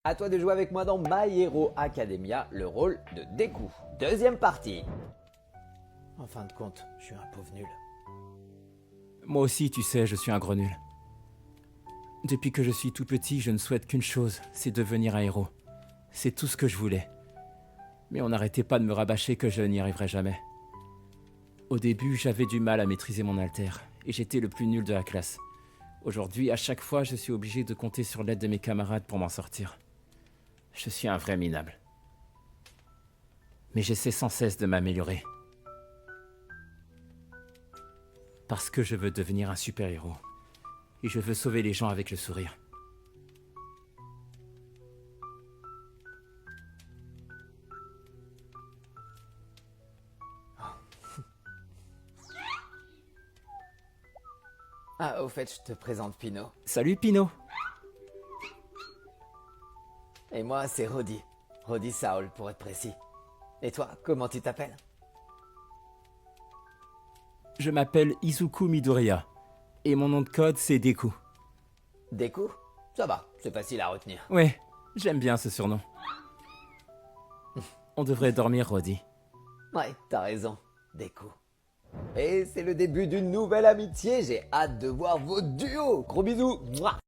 À toi de jouer avec moi dans My Hero Academia, le rôle de Deku. Deuxième partie. En fin de compte, je suis un pauvre nul. Moi aussi, tu sais, je suis un gros nul. Depuis que je suis tout petit, je ne souhaite qu'une chose, c'est devenir un héros. C'est tout ce que je voulais. Mais on n'arrêtait pas de me rabâcher que je n'y arriverais jamais. Au début, j'avais du mal à maîtriser mon alter, et j'étais le plus nul de la classe. Aujourd'hui, à chaque fois, je suis obligé de compter sur l'aide de mes camarades pour m'en sortir. Je suis un vrai minable. Mais j'essaie sans cesse de m'améliorer. Parce que je veux devenir un super-héros. Et je veux sauver les gens avec le sourire. Ah, au fait, je te présente Pino. Salut Pino. Et moi, c'est Roddy. Roddy Saul, pour être précis. Et toi, comment tu t'appelles? Je m'appelle Izuku Midoriya. Et mon nom de code, c'est Deku. Deku? Ça va, c'est facile à retenir. Ouais, j'aime bien ce surnom. On devrait dormir, Roddy. Ouais, t'as raison, Deku. Et c'est le début d'une nouvelle amitié, j'ai hâte de voir vos duos. Gros bisous. Mouah.